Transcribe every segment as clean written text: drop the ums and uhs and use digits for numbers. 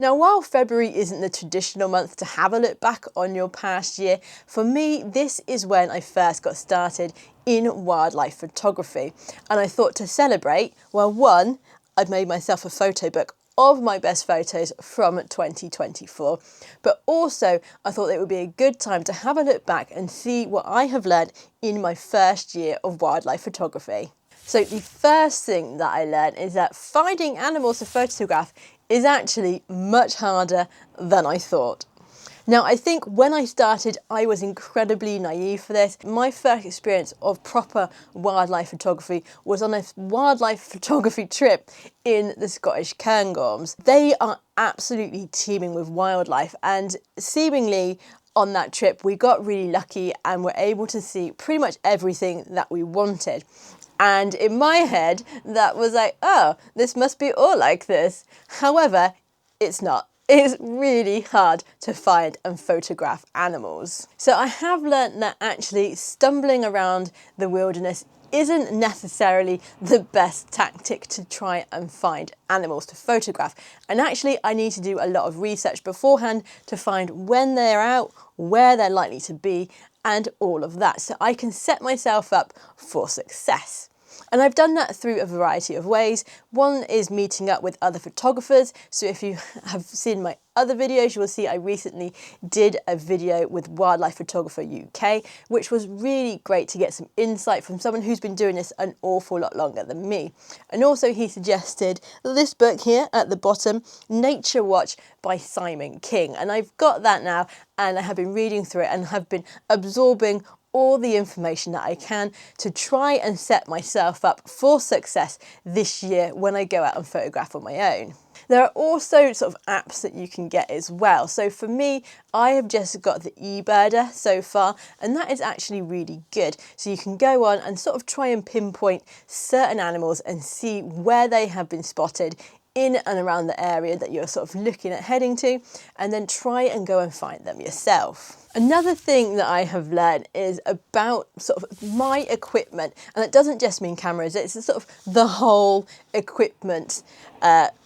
Now, while February isn't the traditional month to have a look back on your past year, for me, this is when I first got started in wildlife photography. And I thought to celebrate, well, one, I've made myself a photo book of my best photos from 2024. But also, I thought it would be a good time to have a look back and see what I have learned in my first year of wildlife photography. So the first thing that I learned is that finding animals to photograph is actually much harder than I thought. Now, I think when I started, I was incredibly naive for this. My first experience of proper wildlife photography was on a wildlife photography trip in the Scottish Cairngorms. They are absolutely teeming with wildlife, and seemingly on that trip, we got really lucky and were able to see pretty much everything that we wanted. And in my head, that was like, oh, this must be all like this. However, it's not. It's really hard to find and photograph animals. So I have learnt that actually stumbling around the wilderness isn't necessarily the best tactic to try and find animals to photograph. And actually, I need to do a lot of research beforehand to find when they're out, where they're likely to be, and all of that, so I can set myself up for success. And I've done that through a variety of ways. One is meeting up with other photographers. So if you have seen my other videos, you will see I recently did a video with Wildlife Photographer UK, which was really great to get some insight from someone who's been doing this an awful lot longer than me. And also he suggested this book here at the bottom, Nature Watch by Simon King. And I've got that now, and I have been reading through it and have been absorbing all the information that I can to try and set myself up for success this year when I go out and photograph on my own. There are also sort of apps that you can get as well. So for me, I have just got the eBirder so far, and that is actually really good. So you can go on and sort of try and pinpoint certain animals and see where they have been spotted in and around the area that you're sort of looking at heading to, and then try and go and find them yourself. Another thing that I have learned is about sort of my equipment, and it doesn't just mean cameras, it's sort of the whole equipment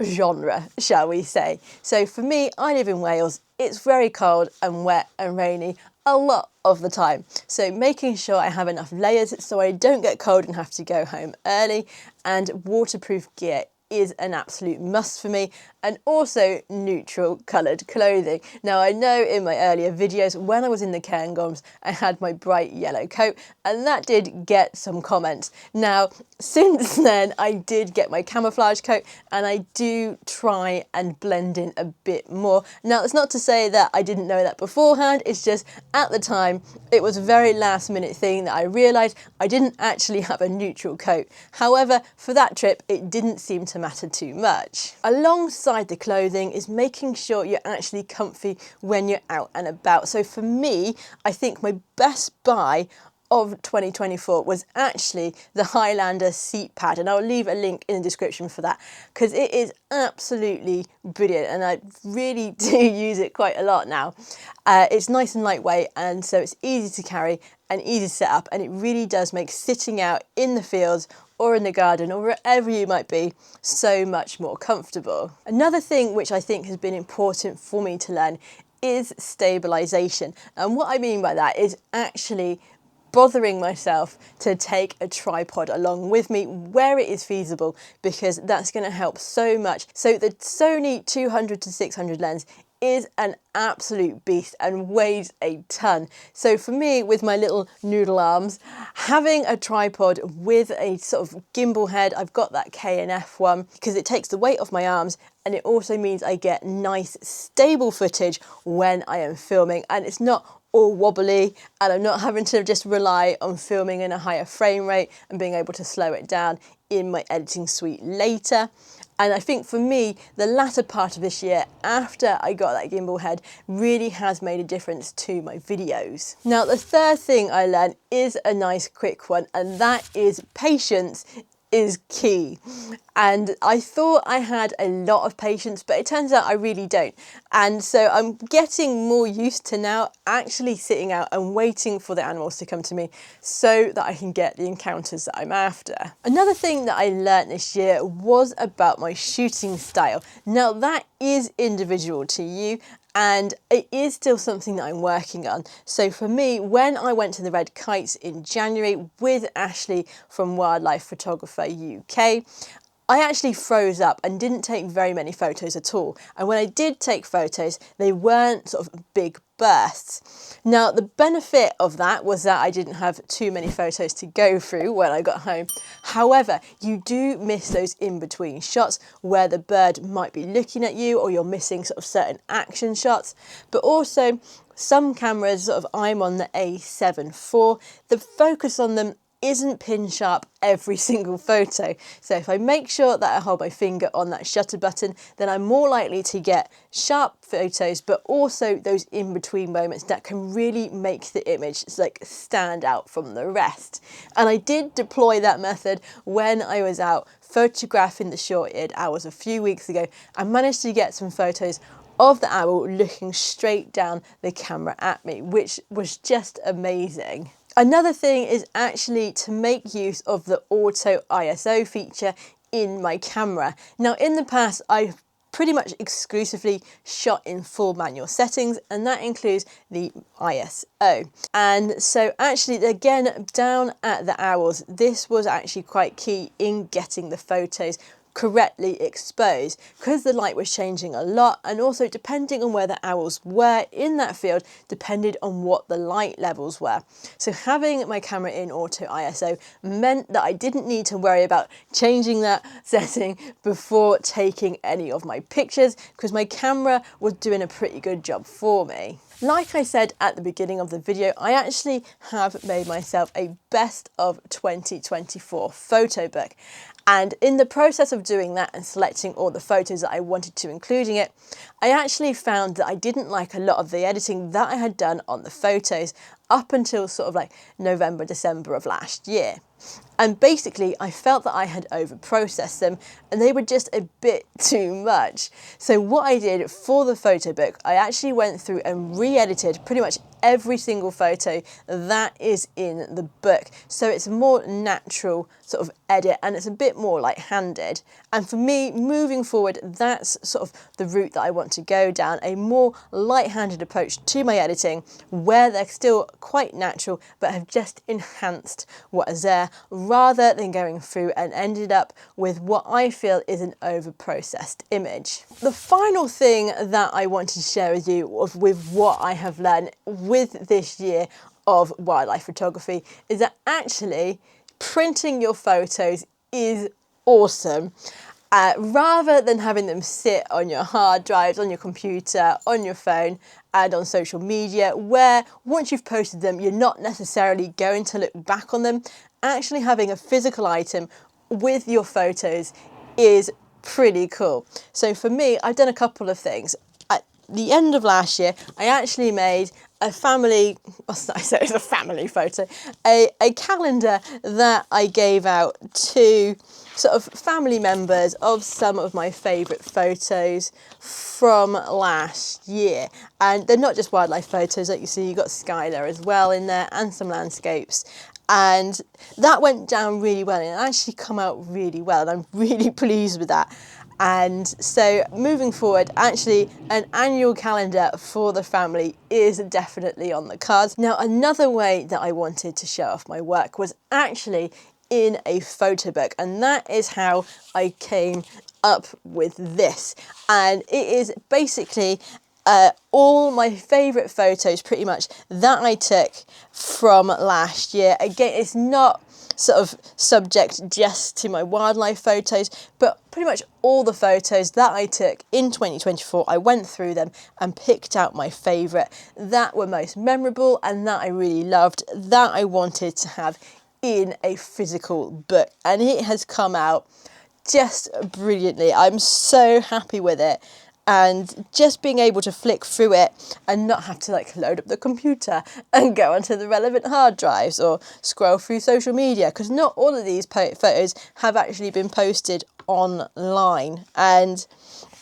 genre, shall we say. So for me, I live in Wales, it's very cold and wet and rainy a lot of the time. So making sure I have enough layers so I don't get cold and have to go home early, and waterproof gear is an absolute must for me, and also neutral coloured clothing. Now, I know in my earlier videos when I was in the Cairngorms I had my bright yellow coat, and that did get some comments. Now, since then I did get my camouflage coat, and I do try and blend in a bit more. Now, it's not to say that I didn't know that beforehand, it's just at the time it was a very last minute thing that I realised I didn't actually have a neutral coat. However, for that trip it didn't seem to matter too much. Alongside the clothing is making sure you're actually comfy when you're out and about. So for me, I think my best buy of 2024 was actually the Highlander seat pad, and I'll leave a link in the description for that because it is absolutely brilliant and I really do use it quite a lot now. It's nice and lightweight, and so it's easy to carry and easy to set up, and it really does make sitting out in the fields or in the garden or wherever you might be so much more comfortable. Another thing which I think has been important for me to learn is stabilisation, and what I mean by that is actually bothering myself to take a tripod along with me where it is feasible, because that's going to help so much. So the Sony 200-600 lens is an absolute beast and weighs a ton. So for me, with my little noodle arms, having a tripod with a sort of gimbal head, I've got that K&F one because it takes the weight off my arms, and it also means I get nice stable footage when I am filming, and it's not all wobbly, and I'm not having to just rely on filming in a higher frame rate and being able to slow it down in my editing suite later. And I think for me, the latter part of this year, after I got that gimbal head, really has made a difference to my videos. Now, the third thing I learned is a nice quick one, and that is patience is key. And I thought I had a lot of patience, but it turns out I really don't. And so I'm getting more used to now actually sitting out and waiting for the animals to come to me so that I can get the encounters that I'm after. Another thing that I learnt this year was about my shooting style. Now that is individual to you, and it is still something that I'm working on. So for me, when I went to the Red Kites in January with Ashley from Wildlife Photographer UK, I actually froze up and didn't take very many photos at all. And when I did take photos, they weren't sort of big bursts. Now, the benefit of that was that I didn't have too many photos to go through when I got home. However, you do miss those in-between shots where the bird might be looking at you, or you're missing sort of certain action shots. But also, some cameras, sort of, I'm on the A7 IV, the focus on them isn't pin sharp every single photo. So if I make sure that I hold my finger on that shutter button, then I'm more likely to get sharp photos, but also those in-between moments that can really make the image like stand out from the rest. And I did deploy that method when I was out photographing the short-eared owls a few weeks ago. I managed to get some photos of the owl looking straight down the camera at me, which was just amazing. Another thing is actually to make use of the auto ISO feature in my camera. Now, in the past, I've pretty much exclusively shot in full manual settings, and that includes the ISO. And so actually, again, down at the owls, this was actually quite key in getting the photos correctly exposed, because the light was changing a lot, and also depending on where the owls were in that field depended on what the light levels were. So having my camera in auto ISO meant that I didn't need to worry about changing that setting before taking any of my pictures, because my camera was doing a pretty good job for me. Like I said at the beginning of the video, I actually have made myself a best of 2024 photo book. And in the process of doing that and selecting all the photos that I wanted to include in it, I actually found that I didn't like a lot of the editing that I had done on the photos up until sort of like November, December of last year. And basically, I felt that I had over-processed them and they were just a bit too much. So what I did for the photo book, I actually went through and re-edited pretty much every single photo that is in the book. So it's a more natural sort of edit and it's a bit more like-handed. And for me, moving forward, that's sort of the route that I want to go down, a more light-handed approach to my editing where they're still quite natural but have just enhanced what is there, rather than going through and ended up with what I feel is an over-processed image. The final thing that I wanted to share with you with what I have learned with this year of wildlife photography is that actually printing your photos is awesome. Rather than having them sit on your hard drives, on your computer, on your phone, and on social media, where once you've posted them, you're not necessarily going to look back on them, actually having a physical item with your photos is pretty cool. So for me, I've done a couple of things. At the end of last year, I actually made a family, I said it's a family photo, a calendar that I gave out to sort of family members of some of my favourite photos from last year. And they're not just wildlife photos, like you see, you've got Skylar as well in there and some landscapes. And that went down really well and it actually come out really well, and I'm really pleased with that. And so moving forward, actually an annual calendar for the family is definitely on the cards. Now, another way that I wanted to show off my work was actually in a photo book, and that is how I came up with this. And it is basically all my favourite photos pretty much that I took from last year. Again, it's not sort of subject just to my wildlife photos, but pretty much all the photos that I took in 2024, I went through them and picked out my favourite that were most memorable and that I really loved, that I wanted to have in a physical book. And it has come out just brilliantly. I'm so happy with it. and just being able to flick through it and not have to like load up the computer and go onto the relevant hard drives or scroll through social media, because not all of these photos have actually been posted online. And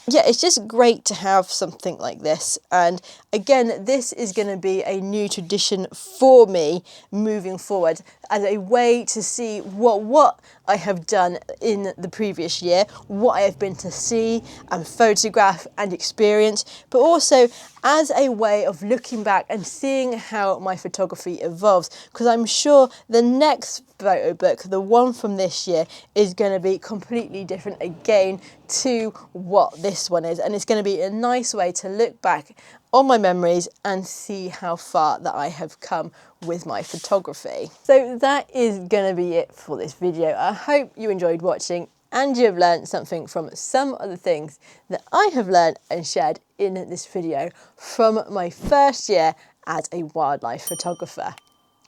yeah, it's just great to have something like this. And again, this is going to be a new tradition for me moving forward, as a way to see what I have done in the previous year, what I have been to see and photograph and experience, but also as a way of looking back and seeing how my photography evolves. Because I'm sure the next photo book, the one from this year, is going to be completely different again to what this one is, and it's going to be a nice way to look back on my memories and see how far that I have come with my photography. So that is going to be it for this video. I hope you enjoyed watching and you have learned something from some of the things that I have learned and shared in this video from my first year as a wildlife photographer.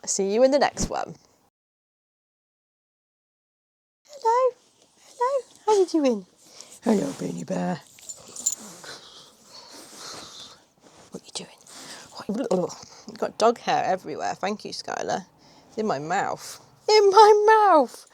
See you in the next one. Hello, hello, how are you doing? Hello, Beanie Bear. What are you doing? I've got dog hair everywhere. Thank you, Skylar. It's in my mouth. In my mouth!